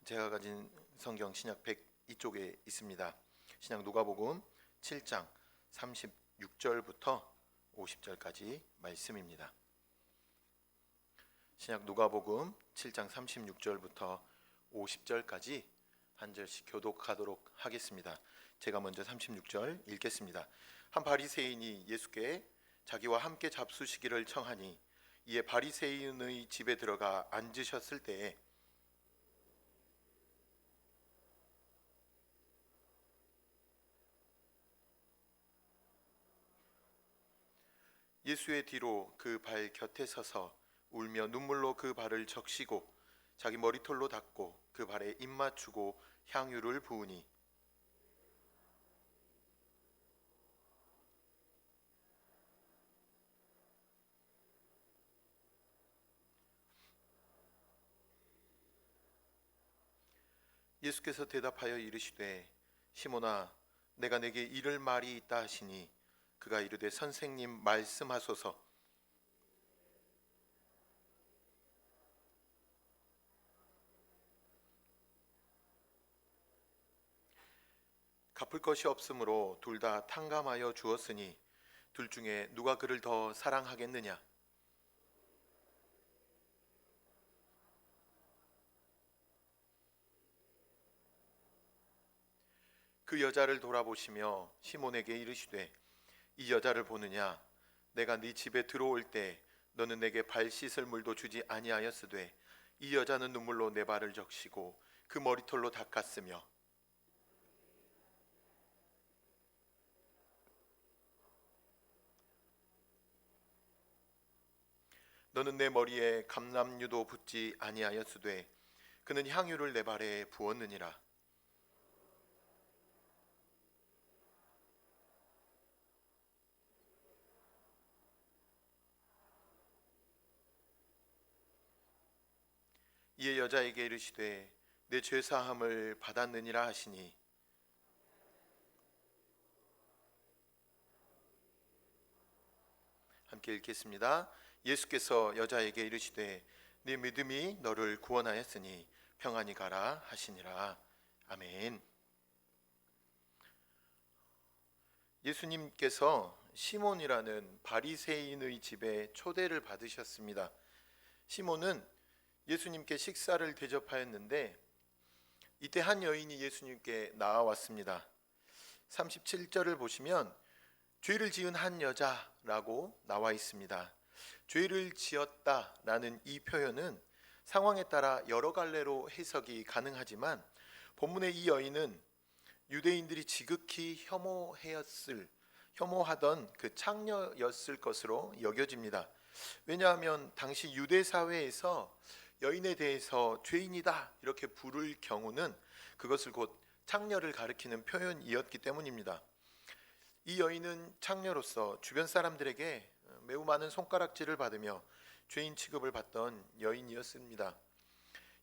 제가 가진 성경 신약 102쪽에 있습니다. 신약 누가복음 7장 36절부터 50절까지 말씀입니다. 신약 누가복음 7장 36절부터 50절까지 한 절씩 교독하도록 하겠습니다. 제가 먼저 36절 읽겠습니다. 한 바리새인이 예수께 자기와 함께 잡수시기를 청하니 이에 바리새인의 집에 들어가 앉으셨을 때에 예수의 뒤로 그 발 곁에 서서 울며 눈물로 그 발을 적시고 자기 머리털로 닦고 그 발에 입 맞추고 향유를 부으니 예수께서 대답하여 이르시되 시몬아 내가 내게 이를 말이 있다 하시니 그가 이르되 선생님 말씀하소서. 갚을 것이 없으므로 둘 다 탕감하여 주었으니 둘 중에 누가 그를 더 사랑하겠느냐? 그 여자를 돌아보시며 시몬에게 이르시되 이 여자를 보느냐? 내가 네 집에 들어올 때 너는 내게 발 씻을 물도 주지 아니하였으되 이 여자는 눈물로 내 발을 적시고 그 머리털로 닦았으며 너는 내 머리에 감람유도 붓지 아니하였으되 그는 향유를 내 발에 부었느니라. 이에 여자에게 이르시되 내 죄사함을 받았느니라 하시니 함께 읽겠습니다. 예수께서 여자에게 이르시되 네 믿음이 너를 구원하였으니 평안히 가라 하시니라. 아멘. 예수님께서 시몬이라는 바리새인의 집에 초대를 받으셨습니다. 시몬은 예수님께 식사를 대접하였는데 이때 한 여인이 예수님께 나와왔습니다. 37절을 보시면 죄를 지은 한 여자라고 나와 있습니다. 죄를 지었다라는 이 표현은 상황에 따라 여러 갈래로 해석이 가능하지만 본문의 이 여인은 유대인들이 지극히 혐오하던 그 창녀였을 것으로 여겨집니다. 왜냐하면 당시 유대 사회에서 여인에 대해서 죄인이다 이렇게 부를 경우는 그것을 곧 창녀를 가리키는 표현이었기 때문입니다. 이 여인은 창녀로서 주변 사람들에게 매우 많은 손가락질을 받으며 죄인 취급을 받던 여인이었습니다.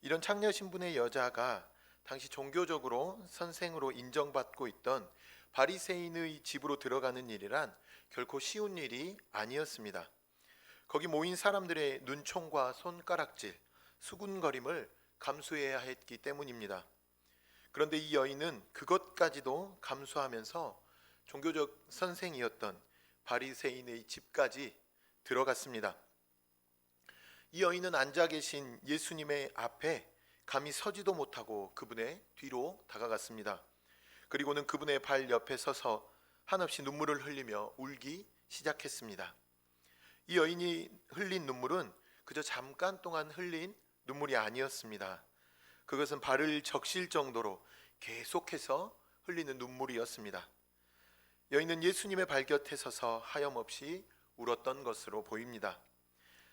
이런 창녀 신분의 여자가 당시 종교적으로 선생으로 인정받고 있던 바리새인의 집으로 들어가는 일이란 결코 쉬운 일이 아니었습니다. 거기 모인 사람들의 눈총과 손가락질, 수군거림을 감수해야 했기 때문입니다. 그런데 이 여인은 그것까지도 감수하면서 종교적 선생이었던 바리새인의 집까지 들어갔습니다. 이 여인은 앉아 계신 예수님의 앞에 감히 서지도 못하고 그분의 뒤로 다가갔습니다. 그리고는 그분의 발 옆에 서서 한없이 눈물을 흘리며 울기 시작했습니다. 이 여인이 흘린 눈물은 그저 잠깐 동안 흘린 눈물이 아니었습니다. 그것은 발을 적실 정도로 계속해서 흘리는 눈물이었습니다. 여인은 예수님의 발 곁에 서서 하염없이 울었던 것으로 보입니다.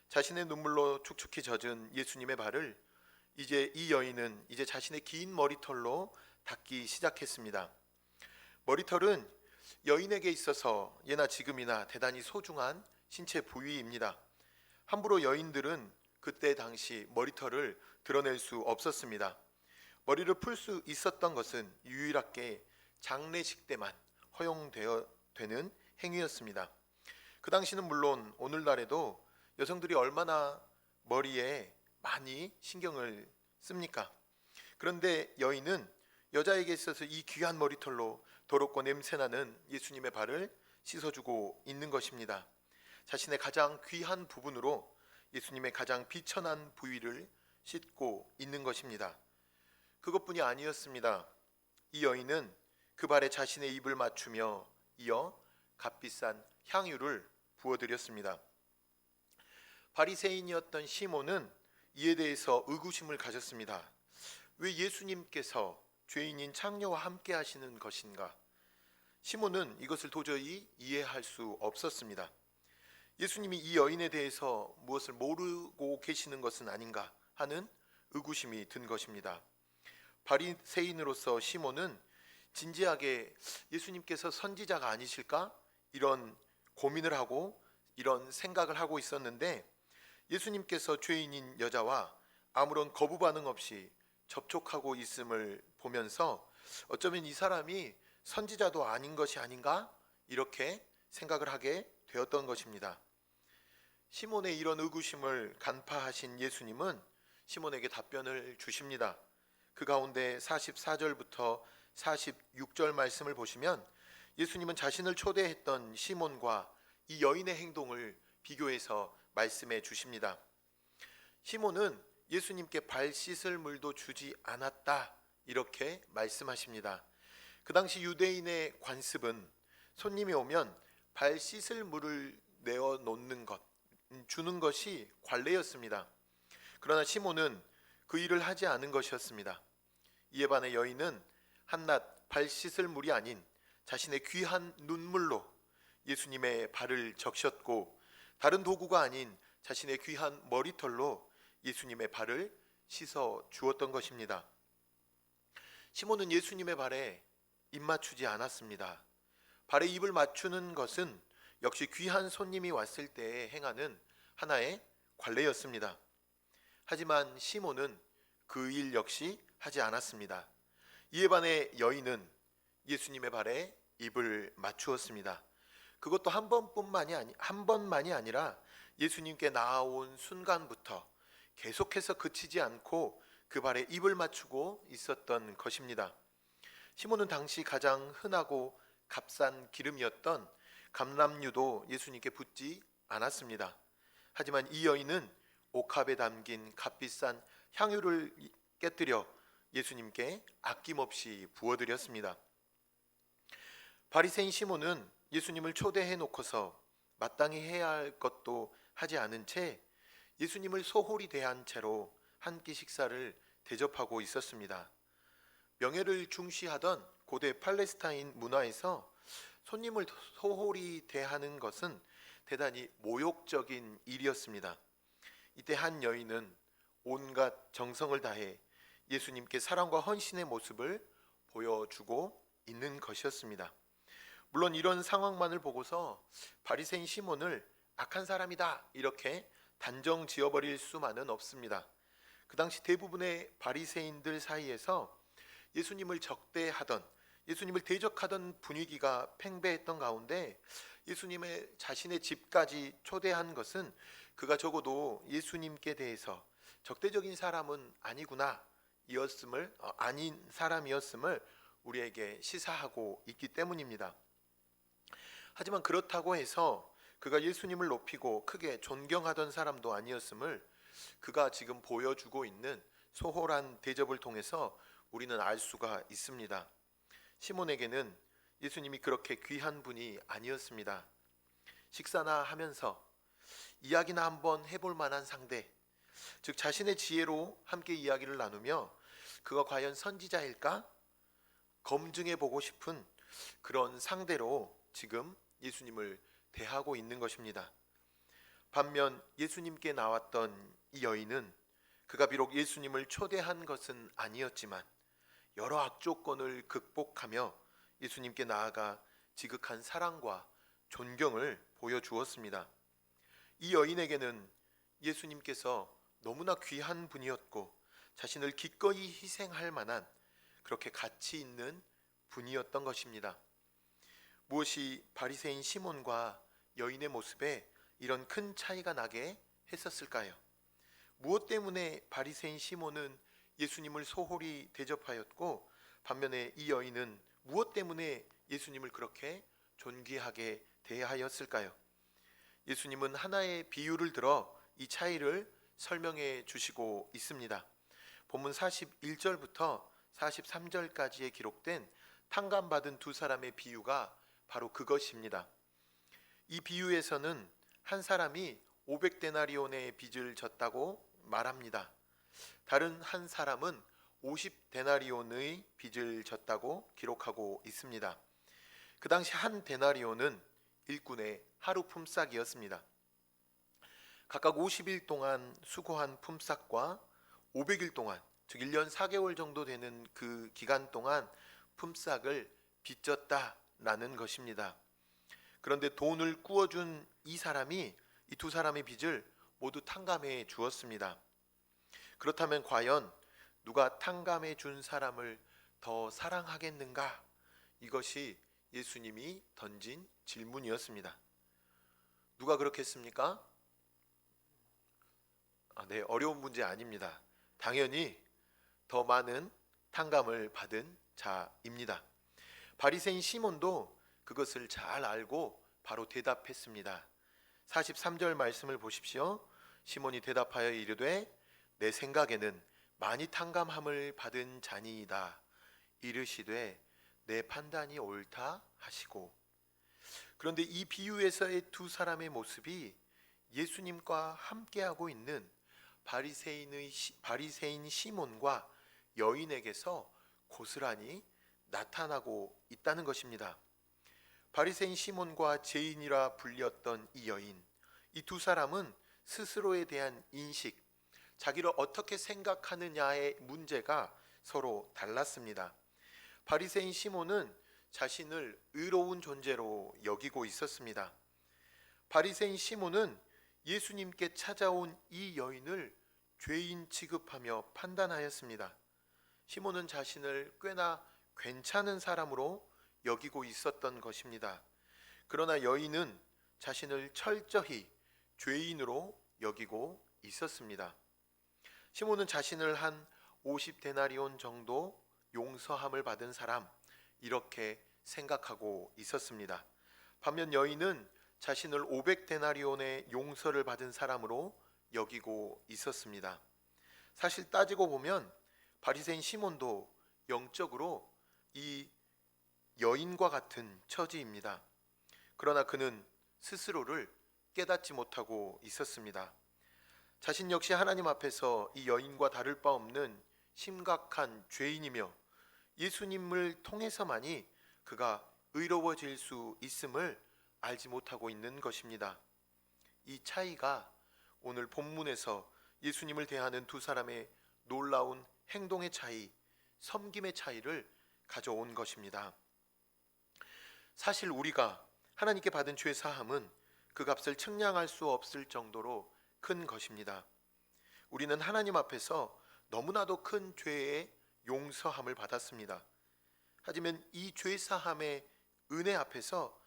자신의 눈물로 축축히 젖은 예수님의 발을 이 여인은 이제 자신의 긴 머리털로 닦기 시작했습니다. 머리털은 여인에게 있어서 예나 지금이나 대단히 소중한 신체 부위입니다. 함부로 여인들은 그때 당시 머리털을 드러낼 수 없었습니다. 머리를 풀 수 있었던 것은 유일하게 장례식 때만 허용되는 행위였습니다. 그 당시는 물론 오늘날에도 여성들이 얼마나 머리에 많이 신경을 씁니까? 그런데 여인은 여자에게 있어서 이 귀한 머리털로 더럽고 냄새나는 예수님의 발을 씻어주고 있는 것입니다. 자신의 가장 귀한 부분으로 예수님의 가장 비천한 부위를 씻고 있는 것입니다. 그것뿐이 아니었습니다. 이 여인은 그 발에 자신의 입을 맞추며 이어 값비싼 향유를 부어드렸습니다. 바리새인이었던 시몬은 이에 대해서 의구심을 가졌습니다. 왜 예수님께서 죄인인 창녀와 함께 하시는 것인가? 시몬은 이것을 도저히 이해할 수 없었습니다. 예수님이 이 여인에 대해서 무엇을 모르고 계시는 것은 아닌가 하는 의구심이 든 것입니다. 바리새인으로서 시몬은 진지하게 예수님께서 선지자가 아니실까? 이런 고민을 하고 이런 생각을 하고 있었는데, 예수님께서 죄인인 여자와 아무런 거부 반응 없이 접촉하고 있음을 보면서 어쩌면 이 사람이 선지자도 아닌 것이 아닌가? 이렇게 생각을 하게 되었던 것입니다. 시몬의 이런 의구심을 간파하신 예수님은 시몬에게 답변을 주십니다. 그 가운데 44절부터 46절 말씀을 보시면 예수님은 자신을 초대했던 시몬과 이 여인의 행동을 비교해서 말씀해 주십니다. 시몬은 예수님께 발 씻을 물도 주지 않았다, 이렇게 말씀하십니다. 그 당시 유대인의 관습은 손님이 오면 발 씻을 물을 내어 놓는 것, 주는 것이 관례였습니다. 그러나 시몬은 그 일을 하지 않은 것이었습니다. 이에 반해 여인은 한낱 발 씻을 물이 아닌 자신의 귀한 눈물로 예수님의 발을 적셨고, 다른 도구가 아닌 자신의 귀한 머리털로 예수님의 발을 씻어 주었던 것입니다. 시몬은 예수님의 발에 입 맞추지 않았습니다. 발에 입을 맞추는 것은 역시 귀한 손님이 왔을 때에 행하는 하나의 관례였습니다. 하지만 시몬은 그 일 역시 하지 않았습니다. 이에 반해 여인은 예수님의 발에 입을 맞추었습니다. 그것도 한 번만이 아니라 예수님께 나아온 순간부터 계속해서 그치지 않고 그 발에 입을 맞추고 있었던 것입니다. 시몬은 당시 가장 흔하고 값싼 기름이었던 감람유도 예수님께 붓지 않았습니다. 하지만 이 여인은 옥합에 담긴 값비싼 향유를 깨뜨려 예수님께 아낌없이 부어드렸습니다. 바리새인 시몬은 예수님을 초대해 놓고서 마땅히 해야 할 것도 하지 않은 채 예수님을 소홀히 대한 채로 한 끼 식사를 대접하고 있었습니다. 명예를 중시하던 고대 팔레스타인 문화에서 손님을 소홀히 대하는 것은 대단히 모욕적인 일이었습니다. 이때 한 여인은 온갖 정성을 다해 예수님께 사랑과 헌신의 모습을 보여주고 있는 것이었습니다. 물론 이런 상황만을 보고서 바리새인 시몬을 악한 사람이다, 이렇게 단정 지어버릴 수만은 없습니다. 그 당시 대부분의 바리새인들 사이에서 예수님을 적대하던, 예수님을 대적하던 분위기가 팽배했던 가운데 예수님의 자신의 집까지 초대한 것은 그가 적어도 예수님께 대해서 적대적인 사람은 아닌 사람이었음을 우리에게 시사하고 있기 때문입니다. 하지만 그렇다고 해서 그가 예수님을 높이고 크게 존경하던 사람도 아니었음을 그가 지금 보여주고 있는 소홀한 대접을 통해서 우리는 알 수가 있습니다. 시몬에게는 예수님이 그렇게 귀한 분이 아니었습니다. 식사나 하면서 이야기나 한번 해볼 만한 상대, 즉 자신의 지혜로 함께 이야기를 나누며 그가 과연 선지자일까 검증해 보고 싶은 그런 상대로 지금 예수님을 대하고 있는 것입니다. 반면 예수님께 나왔던 이 여인은 그가 비록 예수님을 초대한 것은 아니었지만 여러 악조건을 극복하며 예수님께 나아가 지극한 사랑과 존경을 보여주었습니다. 이 여인에게는 예수님께서 너무나 귀한 분이었고 자신을 기꺼이 희생할 만한 그렇게 가치 있는 분이었던 것입니다. 무엇이 바리새인 시몬과 여인의 모습에 이런 큰 차이가 나게 했었을까요? 무엇 때문에 바리새인 시몬은 예수님을 소홀히 대접하였고, 반면에 이 여인은 무엇 때문에 예수님을 그렇게 존귀하게 대하였을까요? 예수님은 하나의 비유를 들어 이 차이를 설명해 주시고 있습니다. 본문 41절부터 43절까지에 기록된 탕감받은 두 사람의 비유가 바로 그것입니다. 이 비유에서는 한 사람이 500데나리온의 빚을 졌다고 말합니다. 다른 한 사람은 50데나리온의 빚을 졌다고 기록하고 있습니다. 그 당시 한 데나리온은 일꾼의 하루 품삯이었습니다. 각각 50일 동안 수고한 품삯과 500일 동안, 즉 1년 4개월 정도 되는 그 기간 동안 품삯을 빚졌다라는 것입니다. 그런데 돈을 꾸어준 이 사람이 이 두 사람의 빚을 모두 탕감해 주었습니다. 그렇다면 과연 누가 탕감해 준 사람을 더 사랑하겠는가? 이것이 예수님이 던진 질문이었습니다. 누가 그렇겠습니까? 네, 어려운 문제 아닙니다. 당연히 더 많은 탕감을 받은 자입니다. 바리새인 시몬도 그것을 잘 알고 바로 대답했습니다. 43절 말씀을 보십시오. 시몬이 대답하여 이르되 내 생각에는 많이 탕감함을 받은 자니이다. 이르시되 내 판단이 옳다 하시고. 그런데 이 비유에서의 두 사람의 모습이 예수님과 함께하고 있는 바리새인 시몬과 여인에게서 고스란히 나타나고 있다는 것입니다. 바리새인 시몬과 죄인이라 불렸던 이 여인, 이 두 사람은 스스로에 대한 인식, 자기를 어떻게 생각하느냐의 문제가 서로 달랐습니다. 바리새인 시몬은 자신을 의로운 존재로 여기고 있었습니다. 바리새인 시몬은 예수님께 찾아온 이 여인을 죄인 취급하며 판단하였습니다. 시몬은 자신을 꽤나 괜찮은 사람으로 여기고 있었던 것입니다. 그러나 여인은 자신을 철저히 죄인으로 여기고 있었습니다. 시몬은 자신을 한 50데나리온 정도 용서함을 받은 사람, 이렇게 생각하고 있었습니다. 반면 여인은 자신을 500데나리온의 용서를 받은 사람으로 여기고 있었습니다. 사실 따지고 보면 바리새인 시몬도 영적으로 이 여인과 같은 처지입니다. 그러나 그는 스스로를 깨닫지 못하고 있었습니다. 자신 역시 하나님 앞에서 이 여인과 다를 바 없는 심각한 죄인이며 예수님을 통해서만이 그가 의로워질 수 있음을 알지 못하고 있는 것입니다. 이 차이가 오늘 본문에서 예수님을 대하는 두 사람의 놀라운 행동의 차이, 섬김의 차이를 가져온 것입니다. 사실 우리가 하나님께 받은 죄 사함은 그 값을 측량할 수 없을 정도로 큰 것입니다. 우리는 하나님 앞에서 너무나도 큰 죄의 용서함을 받았습니다. 하지만 이 죄 사함의 은혜 앞에서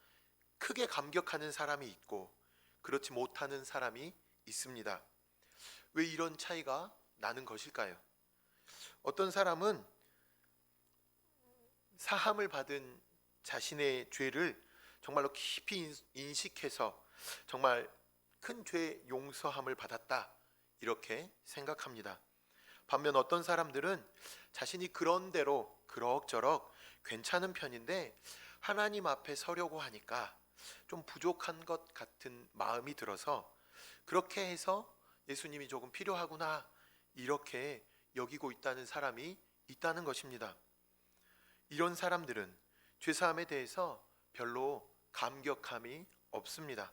크게 감격하는 사람이 있고 그렇지 못하는 사람이 있습니다. 왜 이런 차이가 나는 것일까요? 어떤 사람은 사함을 받은 자신의 죄를 정말로 깊이 인식해서 정말 큰 죄 용서함을 받았다, 이렇게 생각합니다. 반면 어떤 사람들은 자신이 그런대로 그럭저럭 괜찮은 편인데 하나님 앞에 서려고 하니까 좀 부족한 것 같은 마음이 들어서 그렇게 해서 예수님이 조금 필요하구나, 이렇게 여기고 있다는 사람이 있다는 것입니다. 이런 사람들은 죄사함에 대해서 별로 감격함이 없습니다.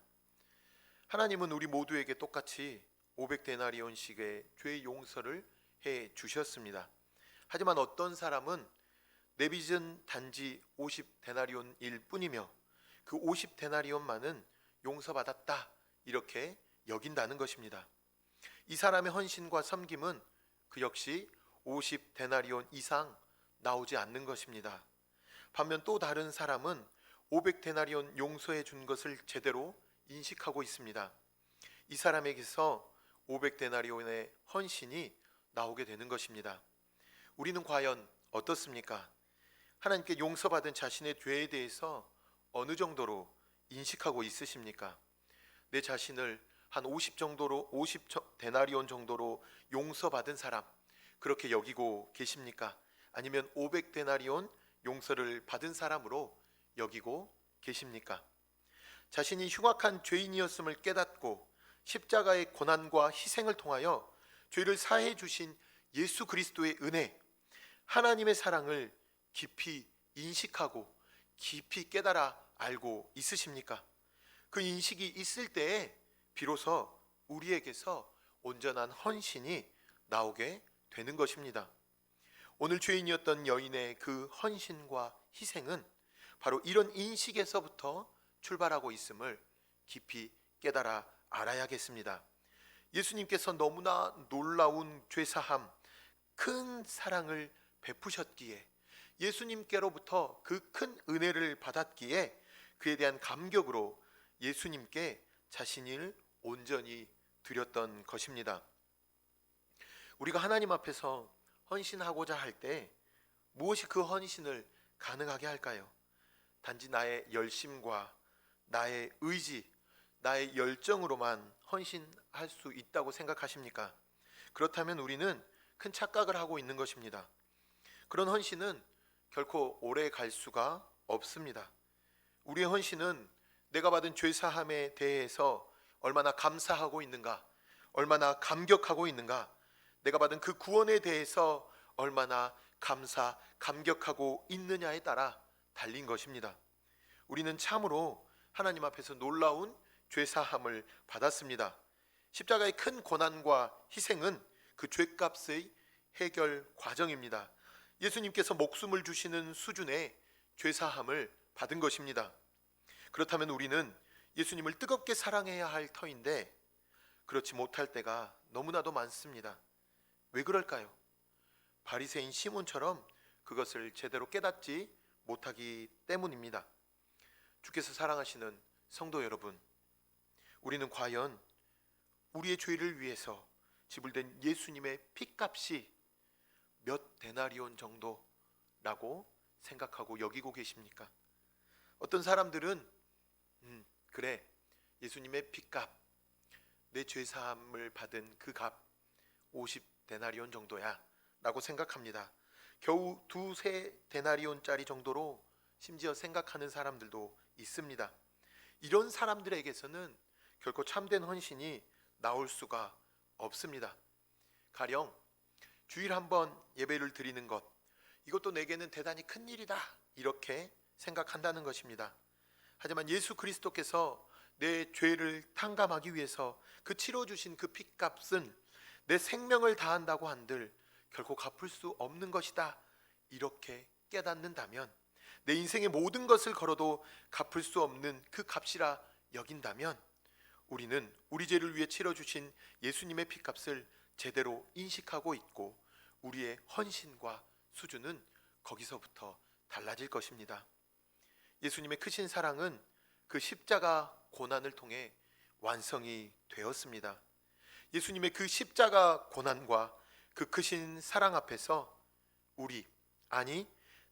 하나님은 우리 모두에게 똑같이 500데나리온씩의 죄 용서를 해 주셨습니다. 하지만 어떤 사람은 내 빚은 단지 50데나리온일 뿐이며 그 50데나리온만은 용서받았다, 이렇게 여긴다는 것입니다. 이 사람의 헌신과 섬김은 그 역시 50데나리온 이상 나오지 않는 것입니다. 반면 또 다른 사람은 500데나리온 용서해 준 것을 제대로 인식하고 있습니다. 이 사람에게서 500데나리온의 헌신이 나오게 되는 것입니다. 우리는 과연 어떻습니까? 하나님께 용서받은 자신의 죄에 대해서 어느 정도로 인식하고 있으십니까? 내 자신을 한 50 데나리온 정도로 용서받은 사람, 그렇게 여기고 계십니까? 아니면 500 데나리온 용서를 받은 사람으로 여기고 계십니까? 자신이 흉악한 죄인이었음을 깨닫고 십자가의 고난과 희생을 통하여 죄를 사해 주신 예수 그리스도의 은혜, 하나님의 사랑을 깊이 인식하고 깊이 깨달아 알고 있으십니까? 그 인식이 있을 때에 비로소 우리에게서 온전한 헌신이 나오게 되는 것입니다. 오늘 죄인이었던 여인의 그 헌신과 희생은 바로 이런 인식에서부터 출발하고 있음을 깊이 깨달아 알아야겠습니다. 예수님께서 너무나 놀라운 죄사함, 큰 사랑을 베푸셨기에, 예수님께로부터 그 큰 은혜를 받았기에 그에 대한 감격으로 예수님께 자신을 온전히 드렸던 것입니다. 우리가 하나님 앞에서 헌신하고자 할 때 무엇이 그 헌신을 가능하게 할까요? 단지 나의 열심과 나의 의지, 나의 열정으로만 헌신할 수 있다고 생각하십니까? 그렇다면 우리는 큰 착각을 하고 있는 것입니다. 그런 헌신은 결코 오래 갈 수가 없습니다. 우리의 헌신은 내가 받은 죄사함에 대해서 얼마나 감사하고 있는가, 얼마나 감격하고 있는가, 내가 받은 그 구원에 대해서 얼마나 감격하고 있느냐에 따라 달린 것입니다. 우리는 참으로 하나님 앞에서 놀라운 죄사함을 받았습니다. 십자가의 큰 고난과 희생은 그 죄값의 해결 과정입니다. 예수님께서 목숨을 주시는 수준의 죄사함을 받은 것입니다. 그렇다면 우리는 예수님을 뜨겁게 사랑해야 할 터인데 그렇지 못할 때가 너무나도 많습니다. 왜 그럴까요? 바리새인 시몬처럼 그것을 제대로 깨닫지 못하기 때문입니다. 주께서 사랑하시는 성도 여러분, 우리는 과연 우리의 죄를 위해서 지불된 예수님의 피값이 몇 데나리온 정도라고 생각하고 여기고 계십니까? 어떤 사람들은 그래, 예수님의 피값, 내 죄사함을 받은 그 값 50 데나리온 정도야 라고 생각합니다. 겨우 2-3 데나리온짜리 정도로 심지어 생각하는 사람들도 있습니다. 이런 사람들에게서는 결코 참된 헌신이 나올 수가 없습니다. 가령 주일 한번 예배를 드리는 것, 이것도 내게는 대단히 큰 일이다 이렇게 생각한다는 것입니다. 하지만 예수 그리스도께서 내 죄를 탕감하기 위해서 그 치러주신 그 핏값은 내 생명을 다한다고 한들 결코 갚을 수 없는 것이다 이렇게 깨닫는다면, 내 인생의 모든 것을 걸어도 갚을 수 없는 그 값이라 여긴다면, 우리는 우리 죄를 위해 치러주신 예수님의 핏값을 제대로 인식하고 있고 우리의 헌신과 수준은 거기서부터 달라질 것입니다. 예수님의 크신 사랑은 그 십자가 고난을 통해 완성이 되었습니다. 예수님의 그 십자가 고난과 그 크신 사랑 앞에서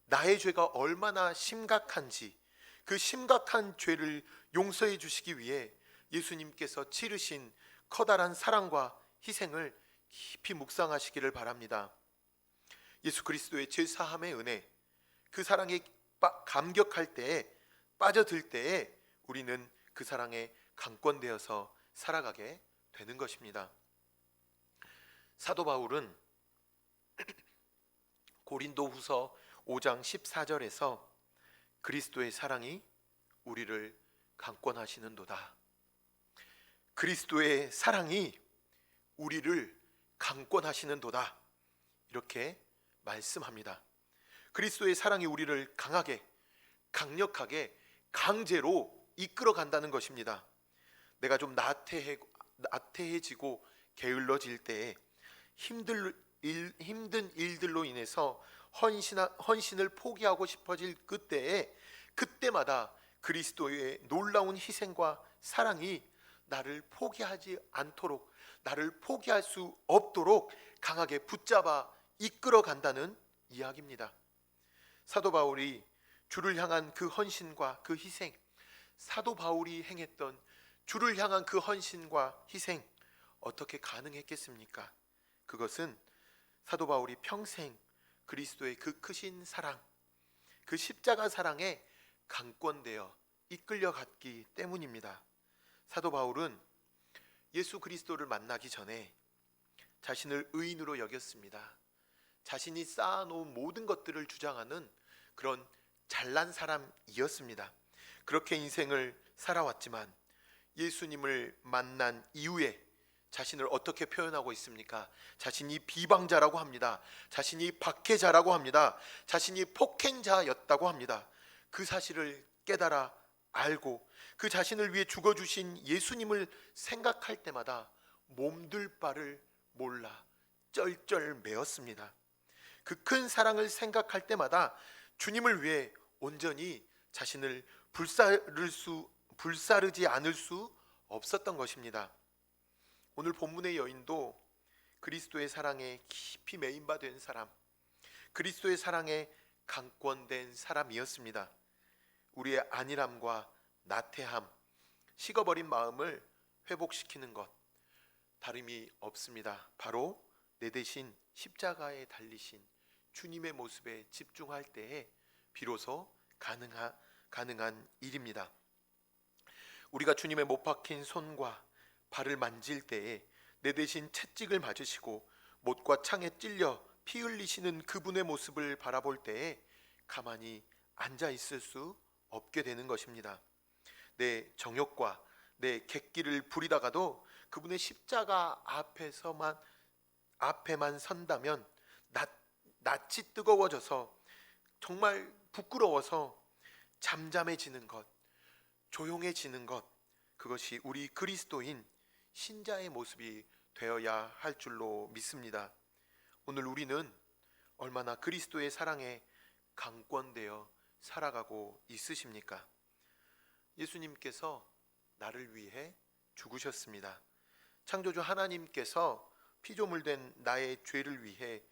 나의 죄가 얼마나 심각한지, 그 심각한 죄를 용서해 주시기 위해 예수님께서 치르신 커다란 사랑과 희생을 깊이 묵상하시기를 바랍니다. 예수 그리스도의 죄사함의 은혜, 그 사랑에 감격할 때에, 빠져들 때에 우리는 그 사랑에 강권되어서 살아가게 되는 것입니다. 사도 바울은 고린도후서 5장 14절에서 그리스도의 사랑이 우리를 강권하시는도다, 그리스도의 사랑이 우리를 강권하시는도다 이렇게 말씀합니다. 그리스도의 사랑이 우리를 강하게, 강력하게, 강제로 이끌어 간다는 것입니다. 내가 좀 나태해지고 게을러질 때에, 힘든 일들로 인해서 헌신을 포기하고 싶어질 그때마다 그리스도의 놀라운 희생과 사랑이 나를 포기하지 않도록, 나를 포기할 수 없도록 강하게 붙잡아 이끌어 간다는 이야기입니다. 사도 바울이 주를 향한 그 헌신과 그 희생, 사도 바울이 행했던 주를 향한 그 헌신과 희생 어떻게 가능했겠습니까? 그것은 사도 바울이 평생 그리스도의 그 크신 사랑, 그 십자가 사랑에 강권되어 이끌려갔기 때문입니다. 사도 바울은 예수 그리스도를 만나기 전에 자신을 의인으로 여겼습니다. 자신이 쌓아놓은 모든 것들을 주장하는 그런 잘난 사람이었습니다. 그렇게 인생을 살아왔지만 예수님을 만난 이후에 자신을 어떻게 표현하고 있습니까? 자신이 비방자라고 합니다. 자신이 박해자라고 합니다. 자신이 폭행자였다고 합니다. 그 사실을 깨달아 알고 그 자신을 위해 죽어주신 예수님을 생각할 때마다 몸둘 바를 몰라 쩔쩔매었습니다. 그 큰 사랑을 생각할 때마다 주님을 위해 온전히 자신을 불사르지 않을 수 없었던 것입니다. 오늘 본문의 여인도 그리스도의 사랑에 깊이 매인바된 사람, 그리스도의 사랑에 강권된 사람이었습니다. 우리의 안일함과 나태함, 식어버린 마음을 회복시키는 것 다름이 없습니다. 바로 내 대신 십자가에 달리신 주님의 모습에 집중할 때에 비로소 가능한 일입니다. 우리가 주님의 못 박힌 손과 발을 만질 때에 내 대신 채찍을 맞으시고 못과 창에 찔려 피 흘리시는 그분의 모습을 바라볼 때에 가만히 앉아 있을 수 없게 되는 것입니다. 내 정욕과 내 객기를 부리다가도 그분의 십자가 앞에만 선다면 낯이 뜨거워져서 정말 부끄러워서 잠잠해지는 것, 조용해지는 것, 그것이 우리 그리스도인 신자의 모습이 되어야 할 줄로 믿습니다. 오늘 우리는 얼마나 그리스도의 사랑에 강권되어 살아가고 있으십니까? 예수님께서 나를 위해 죽으셨습니다. 창조주 하나님께서 피조물된 나의 죄를 위해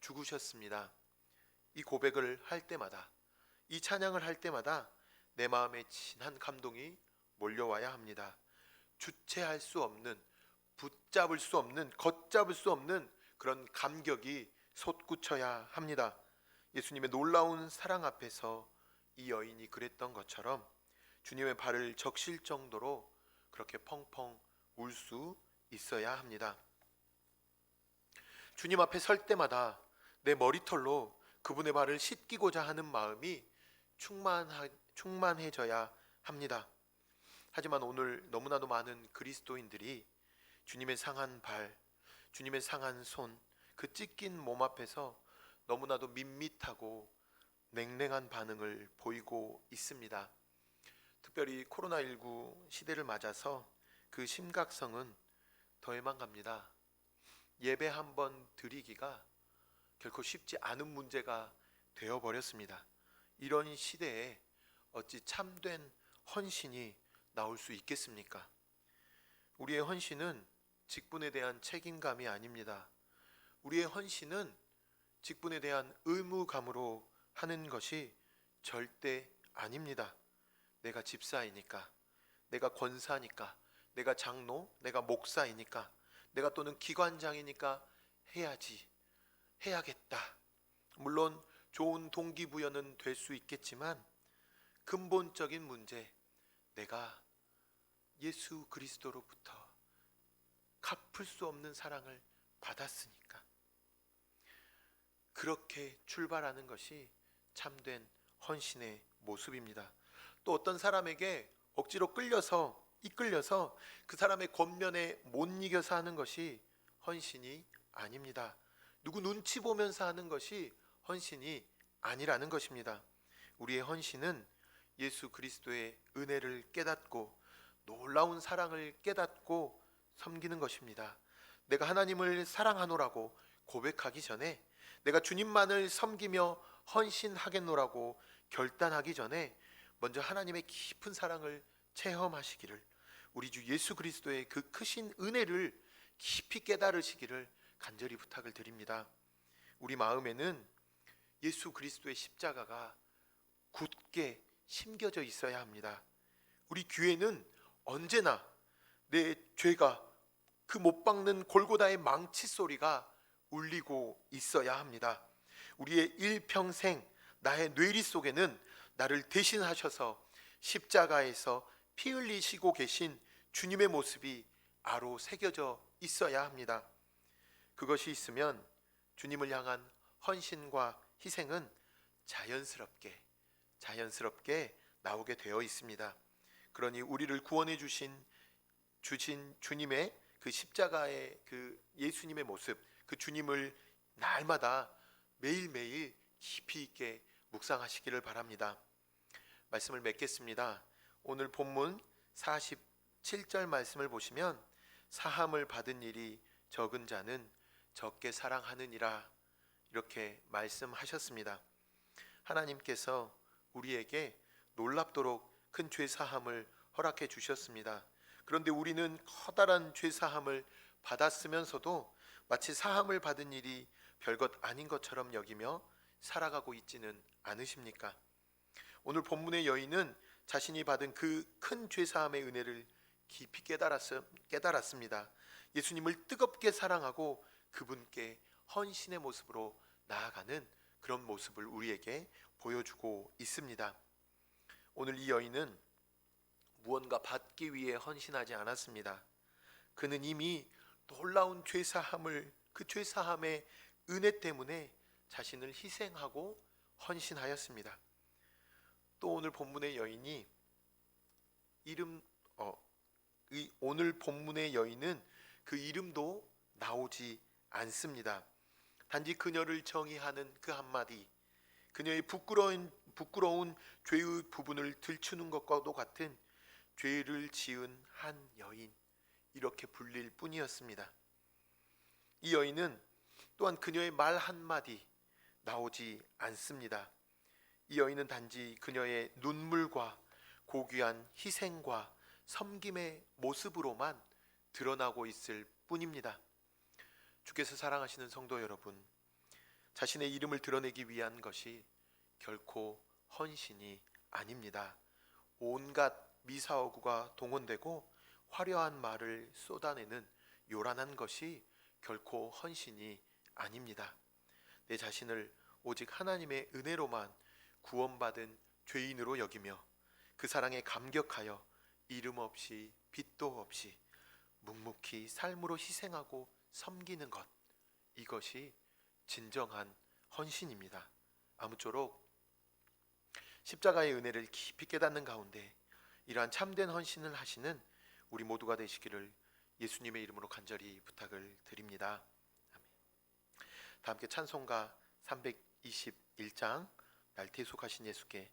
죽으셨습니다. 이 고백을 할 때마다, 이 찬양을 할 때마다 내 마음에 진한 감동이 몰려와야 합니다. 주체할 수 없는, 붙잡을 수 없는, 걷잡을 수 없는 그런 감격이 솟구쳐야 합니다. 예수님의 놀라운 사랑 앞에서 이 여인이 그랬던 것처럼 주님의 발을 적실 정도로 그렇게 펑펑 울 수 있어야 합니다. 주님 앞에 설 때마다 내 머리털로 그분의 발을 씻기고자 하는 마음이 충만해져야 합니다. 하지만 오늘 너무나도 많은 그리스도인들이 주님의 상한 발, 주님의 상한 손, 그 찢긴 몸 앞에서 너무나도 밋밋하고 냉랭한 반응을 보이고 있습니다. 특별히 코로나19 시대를 맞아서 그 심각성은 더해만 갑니다. 예배 한번 드리기가 결코 쉽지 않은 문제가 되어버렸습니다. 이런 시대에 어찌 참된 헌신이 나올 수 있겠습니까? 우리의 헌신은 직분에 대한 책임감이 아닙니다. 우리의 헌신은 직분에 대한 의무감으로 하는 것이 절대 아닙니다. 내가 집사이니까, 내가 권사니까, 내가 장로, 내가 목사이니까, 내가 또는 기관장이니까 해야지, 해야겠다. 물론 좋은 동기부여는 될 수 있겠지만 근본적인 문제, 내가 예수 그리스도로부터 갚을 수 없는 사랑을 받았으니까 그렇게 출발하는 것이 참된 헌신의 모습입니다. 또 어떤 사람에게 억지로 이끌려서 그 사람의 권면에 못 이겨서 하는 것이 헌신이 아닙니다. 누구 눈치 보면서 하는 것이 헌신이 아니라는 것입니다. 우리의 헌신은 예수 그리스도의 은혜를 깨닫고 놀라운 사랑을 깨닫고 섬기는 것입니다. 내가 하나님을 사랑하노라고 고백하기 전에, 내가 주님만을 섬기며 헌신하겠노라고 결단하기 전에 먼저 하나님의 깊은 사랑을 체험하시기를, 우리 주 예수 그리스도의 그 크신 은혜를 깊이 깨달으시기를 간절히 부탁을 드립니다. 우리 마음에는 예수 그리스도의 십자가가 굳게 심겨져 있어야 합니다. 우리 귀에는 언제나 내 죄가 그 못 박는 골고다의 망치 소리가 울리고 있어야 합니다. 우리의 일평생 나의 뇌리 속에는 나를 대신하셔서 십자가에서 피 흘리시고 계신 주님의 모습이 아로 새겨져 있어야 합니다. 그것이 있으면 주님을 향한 헌신과 희생은 자연스럽게 나오게 되어 있습니다. 그러니 우리를 구원해 주신 주님의 그 십자가의 그 예수님의 모습, 그 주님을 날마다 매일매일 깊이 있게 묵상하시기를 바랍니다. 말씀을 맺겠습니다. 오늘 본문 47절 말씀을 보시면 사함을 받은 일이 적은 자는 적게 사랑하느니라 이렇게 말씀하셨습니다. 하나님께서 우리에게 놀랍도록 큰 죄사함을 허락해 주셨습니다. 그런데 우리는 커다란 죄사함을 받았으면서도 마치 사함을 받은 일이 별것 아닌 것처럼 여기며 살아가고 있지는 않으십니까? 오늘 본문의 여인은 자신이 받은 그 큰 죄사함의 은혜를 깊이 깨달았습니다. 예수님을 뜨겁게 사랑하고 그분께 헌신의 모습으로 나아가는 그런 모습을 우리에게 보여주고 있습니다. 오늘 이 여인은 무언가 받기 위해 헌신하지 않았습니다. 그는 이미 놀라운 죄사함을, 그 죄사함의 은혜 때문에 자신을 희생하고 헌신하였습니다. 또 오늘 본문의 여인이 오늘 본문의 여인은 그 이름도 나오지 않습니다. 단지 그녀를 정의하는 그 한마디, 그녀의 부끄러운 죄의 부분을 들추는 것과도 같은 죄를 지은 한 여인, 이렇게 불릴 뿐이었습니다. 이 여인은 또한 그녀의 말 한마디 나오지 않습니다. 이 여인은 단지 그녀의 눈물과 고귀한 희생과 섬김의 모습으로만 드러나고 있을 뿐입니다. 주께서 사랑하시는 성도 여러분, 자신의 이름을 드러내기 위한 것이 결코 헌신이 아닙니다. 온갖 미사오구가 동원되고 화려한 말을 쏟아내는 요란한 것이 결코 헌신이 아닙니다. 내 자신을 오직 하나님의 은혜로만 구원받은 죄인으로 여기며 그 사랑에 감격하여 이름 없이 빚도 없이 묵묵히 삶으로 희생하고 섬기는 것, 이것이 진정한 헌신입니다. 아무쪼록 십자가의 은혜를 깊이 깨닫는 가운데 이러한 참된 헌신을 하시는 우리 모두가 되시기를 예수님의 이름으로 간절히 부탁을 드립니다. 아멘. 다 함께 찬송가 321장 날 대속하신 예수께